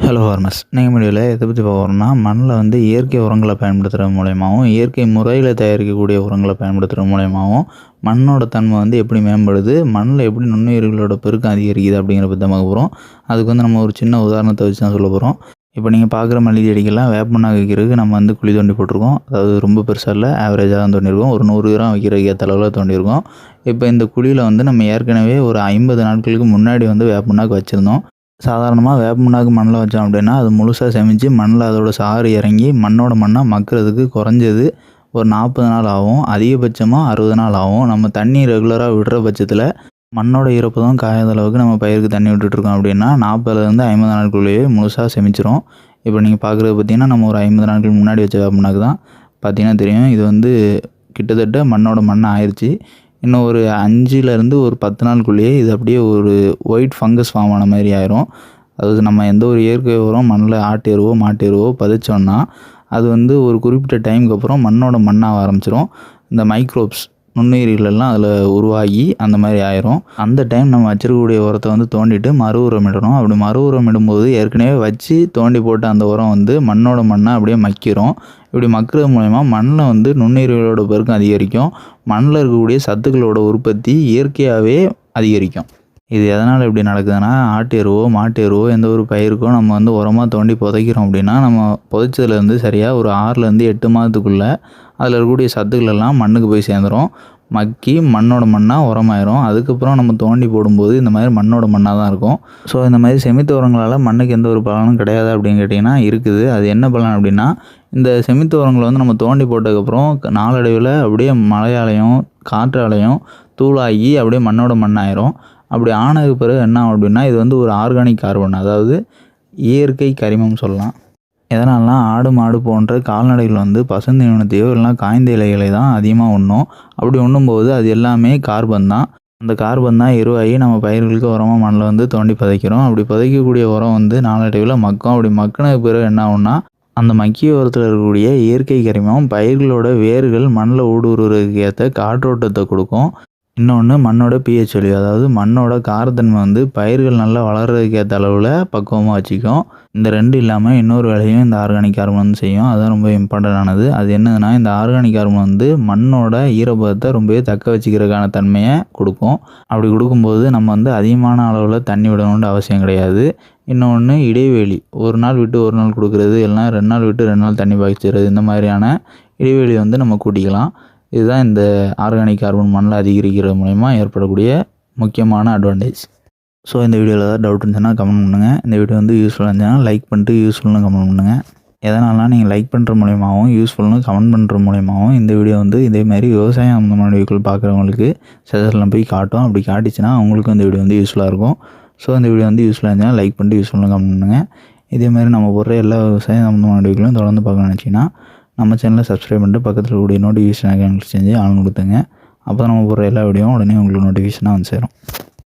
Hello farmers. நீங்கள் வீடியோவில் எதை பற்றி பார்க்க போகிறோம்னா, மண்ணில் வந்து இயற்கை உரங்களை பயன்படுத்துகிறது மூலயமாவும் இயற்கை முறையில் தயாரிக்கக்கூடிய உரங்களை பயன்படுத்துகிறது மூலயமாவும் மண்ணோட தன்மை வந்து எப்படி மேம்படுது, மண்ணில் எப்படி நுண்ணுயிர்களோட பெருக்கம் அதிகரிக்குது அப்படிங்கிற பற்றி தான் பார்க்க போகிறோம். அதுக்கு வந்து நம்ம ஒரு சின்ன உதாரணத்தை வச்சு தான் சொல்ல போகிறோம். இப்போ நீங்கள் பார்க்குற மல்லிகை செடிக்கெல்லாம் வேப்பண்ணாக்கு வைக்கிறதுக்கு நம்ம வந்து குழி தோண்டி போட்டிருக்கோம். அதாவது ரொம்ப பெருசாக இல்லை, ஆவரேஜாக தான் தோண்டியிருக்கோம். ஒரு 100 கிராம் வைக்கிறதுக்கு ஏற்ற அளவில் தோண்டியிருக்கோம். இப்போ இந்த குழியில் வந்து நம்ம ஏற்கனவே ஒரு 50 நாட்களுக்கு முன்னாடி வந்து வேப்பண்ணாக்கு வச்சுருந்தோம். சாதாரணமாக வேப்பமண்ணாக்கு மண்ணில் வச்சோம் அப்படின்னா அது முழுசாக செமிச்சு மண்ணில் அதோட சாறு இறங்கி மண்ணோட மண்ணாக மக்கிறதுக்கு குறைஞ்சது ஒரு 40 நாள் ஆகும். அதிகபட்சமாக 60 நாள் ஆகும். நம்ம தண்ணி ரெகுலராக விடுற பட்சத்தில் மண்ணோட ஈரப்பதம் காயாத அளவுக்கு நம்ம பயிருக்கு தண்ணி விட்டுட்ருக்கோம் அப்படின்னா 40லேருந்து 50 நாட்களுக்குள்ளேயே முழுசாக செமிச்சிரும். இப்போ நீங்கள் பார்க்குறது பார்த்திங்கன்னா நம்ம ஒரு 50 நாட்களுக்கு முன்னாடி வச்ச வேப்பமண்ணாக்கு தான். பார்த்திங்கன்னா தெரியும், இது வந்து கிட்டத்தட்ட மண்ணோட மண்ணாக ஆயிடுச்சு. இன்னும் ஒரு 5லேருந்து ஒரு 10 நாளுக்குள்ளேயே இது அப்படியே ஒரு ஒயிட் ஃபங்கஸ் ஃபார்ம் ஆன மாதிரி ஆயிரும். அதாவது நம்ம எந்த ஒரு இயற்கை உரம் மண்ணில் ஆட்டு எருவோ மாட்டு எருவோ பதிச்சோன்னா அது வந்து ஒரு குறிப்பிட்ட டைமுக்கு அப்புறம் மண்ணோட மண்ணாக ஆரம்பிச்சிடும். இந்த மைக்ரோப்ஸ் நுண்ணுயிரிகளெல்லாம் அதில் உருவாகி அந்த மாதிரி ஆயிரும். அந்த டைம் நம்ம வச்சிருக்கக்கூடிய உரத்தை வந்து தோண்டிட்டு மறு உரம் இடணும். அப்படி மறு உரம் இடும்போது ஏற்கனவே வச்சு தோண்டி போட்ட அந்த உரம் வந்து மண்ணோட மண்ணாக அப்படியே மக்கிரும். இப்படி மக்கிறது மூலயமா மண்ணில் வந்து நுண்ணுயிர்களோட பெருக்கம் அதிகரிக்கும். மண்ணில் இருக்கக்கூடிய சத்துக்களோட உற்பத்தி இயற்கையாகவே அதிகரிக்கும். இது எதனால் இப்படி நடக்குதுன்னா, ஆட்டு எருவோ மாட்டு எருவோ எந்த ஒரு பயிருக்கோ நம்ம வந்து உரமாக தோண்டி புதைக்கிறோம் அப்படின்னா நம்ம புதைச்சதுலேருந்து சரியாக ஒரு 6லேருந்து 8 மாதத்துக்குள்ளே அதில் இருக்கக்கூடிய சத்துக்கள் எல்லாம் மண்ணுக்கு போய் சேர்ந்துடும். மக்கி மண்ணோட மண்ணாக உரமாயிரும். அதுக்கப்புறம் நம்ம தோண்டி போடும்போது இந்த மாதிரி மண்ணோட மண்ணாக தான் இருக்கும். ஸோ இந்த மாதிரி செமித்த உரங்களால் மண்ணுக்கு எந்த ஒரு பலனும் கிடையாது அப்படின்னு கேட்டிங்கன்னா இருக்குது. அது என்ன பலன் அப்படின்னா, இந்த செமித்த உரங்களை வந்து நம்ம தோண்டி போட்டதுக்கப்புறம் நாளடைவில் அப்படியே மழையாலையும் காற்றாலையும் தூளாகி அப்படியே மண்ணோட மண்ணாயிரும். அப்படி ஆனதுக்கு பிறகு என்ன ஆகும் அப்படின்னா, இது வந்து ஒரு ஆர்கானிக் கார்பன், அதாவது இயற்கை கரிமம் சொல்லலாம். எதனால்னா ஆடு மாடு போன்ற கால்நடைகள் வந்து பசுந்தீவனத்தையோ இல்லைனா காய்ந்த இலைகளை தான் அதிகமாக உண்ணும். அப்படி உண்ணும்போது அது எல்லாமே கார்பன் தான். அந்த கார்பன் தான் எருவாகி நம்ம பயிர்களுக்கு உரமாக மண்ணில் வந்து தோண்டி புதைக்கிறோம். அப்படி புதைக்கக்கூடிய உரம் வந்து நாளடைவில் மக்கும். அப்படி மக்கினதுக்கு பிறகு என்ன ஆகும்னா, அந்த மக்கிய உரத்தில் இருக்கக்கூடிய இயற்கை கரிமம் பயிர்களோட வேர்கள் மண்ணில் ஊடுருவதுக்கு ஏற்ற காற்றோட்டத்தை கொடுக்கும். இன்னொன்று மண்ணோட pH வேல்யூ, அதாவது மண்ணோட காரத்தன்மை வந்து பயிர்கள் நல்லா வளர்கிறதுக்கு ஏற்ற அளவில் பக்குவமாக வச்சுக்கும். இந்த 2 இல்லாமல் இன்னொரு வேலையும் இந்த ஆர்கானிக் கார்பன் வந்து செய்யும். அதுதான் ரொம்ப இம்பார்ட்டண்டானது. அது என்னதுன்னா, இந்த ஆர்கானிக் கார்பன் வந்து மண்ணோட ஈரப்பதத்தை ரொம்பவே தக்க வச்சுக்கிறதுக்கான தன்மையை கொடுக்கும். அப்படி கொடுக்கும்போது நம்ம வந்து அதிகமான அளவில் தண்ணி விடணுன்ற அவசியம் கிடையாது. இன்னொன்று இடைவெளி, ஒரு நாள் விட்டு ஒரு நாள் கொடுக்குறது, இல்லைனா 2 நாள் விட்டு 2 நாள் தண்ணி பாய்ச்சிறது, இந்த மாதிரியான இடைவெளி வந்து நம்ம கூட்டிக்கலாம். இதுதான் இந்த ஆர்கானிக் கார்பன் மண்ணில் அதிகரிக்கிறது மூலமா ஏற்படக்கூடிய முக்கியமான அட்வான்டேஜ். ஸோ இந்த வீடியோவில் ஏதாவது டவுட் இருந்துச்சுன்னா கமெண்ட் பண்ணுங்கள். இந்த வீடியோ வந்து யூஸ்ஃபுல்லாக இருந்துச்சுன்னா லைக் பண்ணிட்டு யூஸ்ஃபுல்னு கமெண்ட் பண்ணுங்கள். எதனாலனா நீங்கள் லைக் பண்ணுற மூலியமாகவும் யூஸ்ஃபுல்னு கமெண்ட் பண்ணுற மூலியமாகவும் இந்த வீடியோ வந்து இதேமாதிரி விவசாயம் சம்மந்தமான வீடியோக்கள் பார்க்குறவங்களுக்கு சஜஷனில் போய் காட்டும். அப்படி காட்டிச்சுன்னா அவங்களுக்கும் இந்த வீடியோ வந்து யூஸ்ஃபுல்லாக இருக்கும். ஸோ இந்த வீடியோ வந்து யூஸ்ஃபுல்லாக இருந்துச்சுன்னா லைக் பண்ணிட்டு யூஸ்ஃபுல்னு கமெண்ட் பண்ணுங்கள். இதேமாதிரி நம்ம போடுற எல்லா விவசாயம் சம்மந்தமான வீடியோக்களையும் தொடர்ந்து பார்க்கணும்னு நினச்சிங்கன்னா நம்ம சேனலை சப்ஸ்கிரைப் பண்ணிட்டு பக்கத்தில் கூடிய நோட்டிஃபிகேஷன் செஞ்சு ஆன் கொடுத்துங்க. அப்போ தான் நம்ம போடுற எல்லா வீடியோவும் உடனே உங்களுக்கு நோட்டிஃபிகேஷனாக வந்து சேரும்.